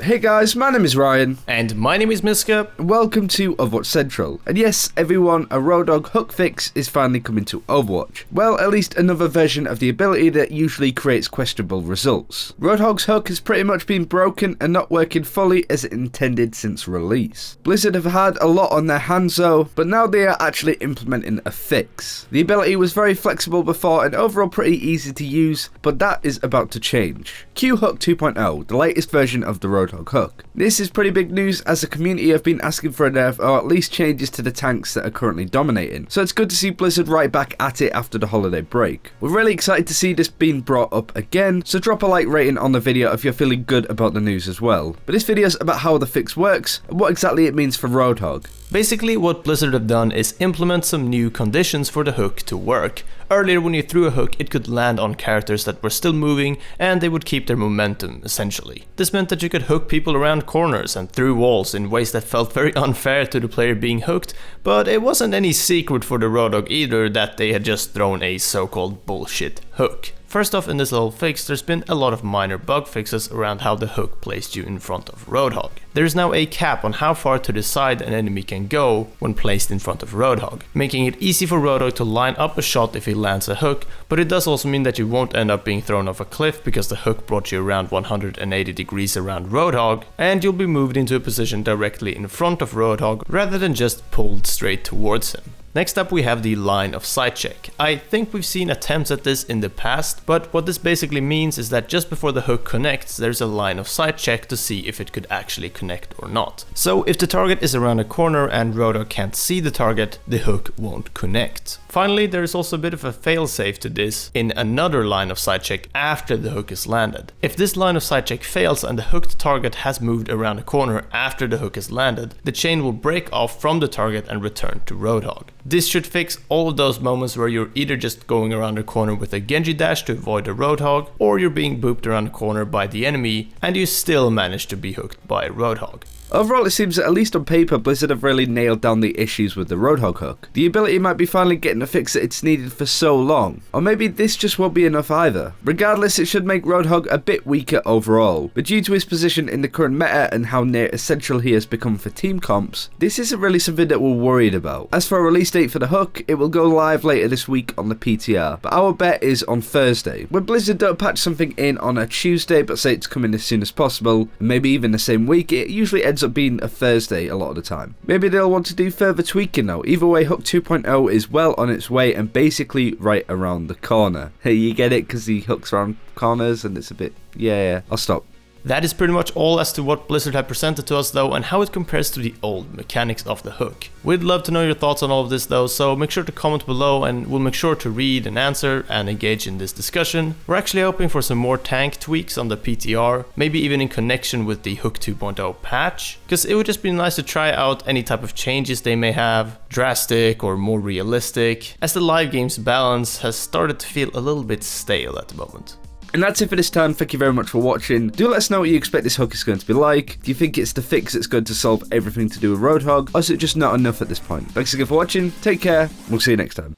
Hey guys, my name is Ryan. And my name is Miska. Welcome to Overwatch Central. And yes, everyone, a Roadhog hook fix is finally coming to Overwatch. Well, at least another version of the ability that usually creates questionable results. Roadhog's hook has pretty much been broken and not working fully as intended since release. Blizzard have had a lot on their hands though, but now they are actually implementing a fix. The ability was very flexible before and overall pretty easy to use, but that is about to change. Q Hook 2.0, the latest version of the Roadhog hook. This is pretty big news as the community have been asking for a nerf or at least changes to the tanks that are currently dominating, so it's good to see Blizzard right back at it after the holiday break. We're really excited to see this being brought up again, so drop a like rating on the video if you're feeling good about the news as well. But this video is about how the fix works and what exactly it means for Roadhog. Basically what Blizzard have done is implement some new conditions for the hook to work. Earlier when you threw a hook it could land on characters that were still moving and they would keep their momentum essentially. This meant that you could hook people around corners and through walls in ways that felt very unfair to the player being hooked, but it wasn't any secret for the Roadhog either that they had just thrown a so-called bullshit hook. First off, in this little fix, there's been a lot of minor bug fixes around how the hook placed you in front of Roadhog. There is now a cap on how far to the side an enemy can go when placed in front of Roadhog, making it easy for Roadhog to line up a shot if he lands a hook, but it does also mean that you won't end up being thrown off a cliff because the hook brought you around 180 degrees around Roadhog, and you'll be moved into a position directly in front of Roadhog rather than just pulled straight towards him. Next up we have the line of sight check. I think we've seen attempts at this in the past, but what this basically means is that just before the hook connects there's a line of sight check to see if it could actually connect or not. So if the target is around a corner and Roadhog can't see the target, the hook won't connect. Finally, there is also a bit of a failsafe to this in another line of sight check after the hook is landed. If this line of sight check fails and the hooked target has moved around a corner after the hook is landed, the chain will break off from the target and return to Roadhog. This should fix all of those moments where you're either just going around a corner with a Genji dash to avoid a Roadhog, or you're being booped around a corner by the enemy and you still manage to be hooked by a Roadhog. Overall, it seems that at least on paper, Blizzard have really nailed down the issues with the Roadhog hook. The ability might be finally getting a fix that it's needed for so long. Or maybe this just won't be enough either. Regardless, it should make Roadhog a bit weaker overall. But due to his position in the current meta and how near essential he has become for team comps, this isn't really something that we're worried about. As for a release date for the hook, it will go live later this week on the PTR. But our bet is on Thursday. When Blizzard don't patch something in on a Tuesday but say it's coming as soon as possible, and maybe even the same week, it usually ends up being a Thursday a lot of the time. Maybe they'll want to do further tweaking though. Either way, Hook 2.0 is well on its way and basically right around the corner. Hey, you get it? Because he hooks around corners and it's a bit... Yeah, I'll stop. That is pretty much all as to what Blizzard have presented to us though and how it compares to the old mechanics of the hook. We'd love to know your thoughts on all of this though, so make sure to comment below and we'll make sure to read and answer and engage in this discussion. We're actually hoping for some more tank tweaks on the PTR, maybe even in connection with the Hook 2.0 patch, because it would just be nice to try out any type of changes they may have, drastic or more realistic, as the live game's balance has started to feel a little bit stale at the moment. And that's it for this time. Thank you very much for watching. Do let us know what you expect this hook is going to be like. Do you think it's the fix that's going to solve everything to do with Roadhog, or is it just not enough at this point? Thanks again for watching. Take care. We'll see you next time.